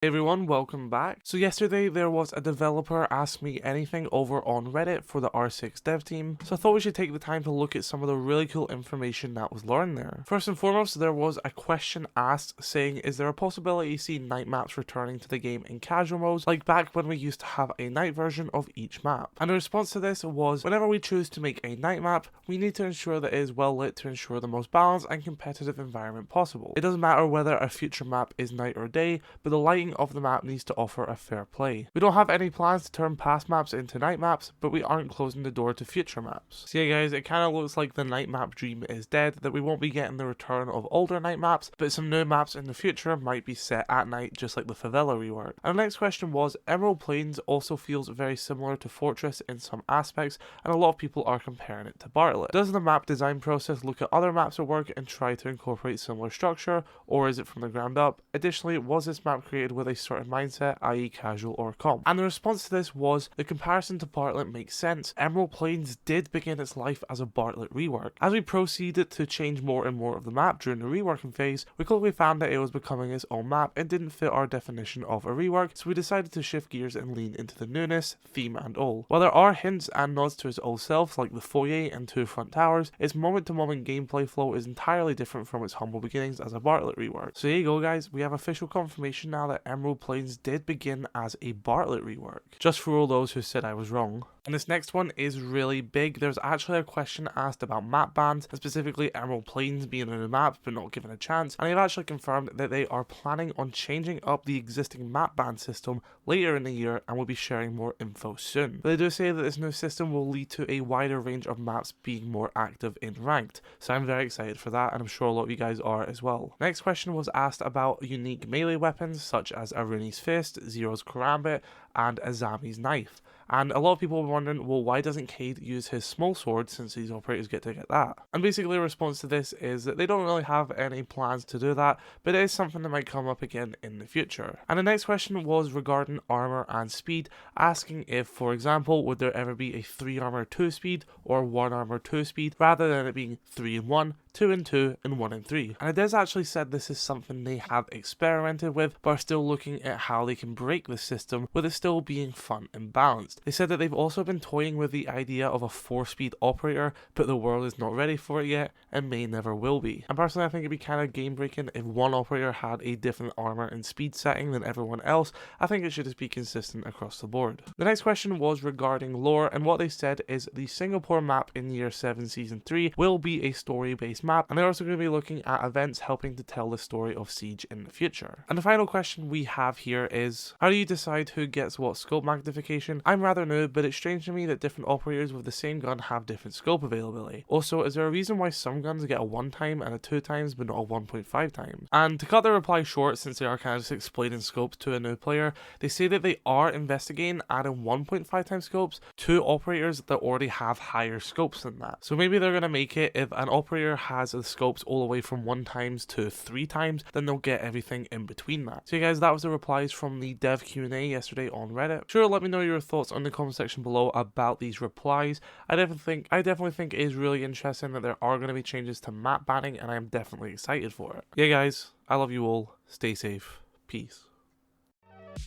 Hey everyone, welcome back. So yesterday there was a developer ask me anything over on Reddit for the R6 dev team, so I thought we should take the time to look at some of the really cool information that was learned there. First and foremost, there was a question asked saying, is there a possibility you see night maps returning to the game in casual modes, like back when we used to have a night version of each map? And the response to this was, whenever we choose to make a night map, we need to ensure that it is well lit to ensure the most balanced and competitive environment possible. It doesn't matter whether a future map is night or day, but the lighting of the map needs to offer a fair play. We don't have any plans to turn past maps into night maps, but we aren't closing the door to future maps. So yeah guys, it kind of looks like the night map dream is dead, that we won't be getting the return of older night maps, but some new maps in the future might be set at night, just like the Favela rework. And the next question was, Emerald Plains also feels very similar to Fortress in some aspects, and a lot of people are comparing it to Bartlett. Does the map design process look at other maps at work and try to incorporate similar structure, or is it from the ground up? Additionally, was this map created with a certain mindset, i.e. casual or comp? And the response to this was, the comparison to Bartlett makes sense. Emerald Plains did begin its life as a Bartlett rework. As we proceeded to change more and more of the map during the reworking phase, we quickly found that it was becoming its own map and didn't fit our definition of a rework, so we decided to shift gears and lean into the newness, theme and all. While there are hints and nods to its old self, like the foyer and two front towers, its moment-to-moment gameplay flow is entirely different from its humble beginnings as a Bartlett rework. So here you go guys, we have official confirmation now that Emerald Plains did begin as a Bartlett rework, just for all those who said I was wrong. And this next one is really big. There's actually a question asked about map bans, and specifically Emerald Plains being a new map but not given a chance, and they've actually confirmed that they are planning on changing up the existing map ban system later in the year and will be sharing more info soon. But they do say that this new system will lead to a wider range of maps being more active in ranked, so I'm very excited for that, and I'm sure a lot of you guys are as well. Next question was asked about unique melee weapons such as Aruni's Fist, Zero's Karambit, and Azami's Knife. And a lot of people were wondering, well, why doesn't Cade use his small sword since these operators get to get that? And basically the response to this is that they don't really have any plans to do that, but it is something that might come up again in the future. And the next question was regarding armor and speed, asking if, for example, would there ever be a 3 armor 2 speed or 1 armor 2 speed, rather than it being 3 and 1, 2 and 2, and 1 and 3. And it has actually said this is something they have experimented with, but are still looking at how they can break the system with it still being fun and balanced. They said that they've also been toying with the idea of a 4-speed operator, but the world is not ready for it yet, and may never will be. And personally, I think it'd be kind of game breaking if one operator had a different armor and speed setting than everyone else. I think it should just be consistent across the board. The next question was regarding lore, and what they said is the Singapore map in Year 7 Season 3 will be a story-based map, and they're also going to be looking at events helping to tell the story of Siege in the future. And the final question we have here is, how do you decide who gets what scope magnification? I'm rather new, but it's strange to me that different operators with the same gun have different scope availability. Also, is there a reason why some guns get a 1 time and a 2 times but not a 1.5 times? And to cut their reply short, since they are kind of just explaining scopes to a new player, they say that they are investigating adding 1.5 times scopes to operators that already have higher scopes than that. So maybe they're going to make it, if an operator has the scopes all the way from 1 times to 3 times, then they'll get everything in between that. So guys, that was the replies from the dev Q&A yesterday on Reddit. Sure, let me know your thoughts on the comment section below about these replies. I definitely think it is really interesting that there are going to be changes to map banning, and I am definitely excited for it. Yeah guys, I love you all. Stay safe. Peace.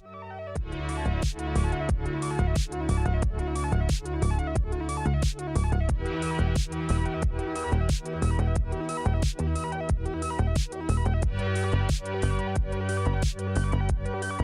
We'll be right back.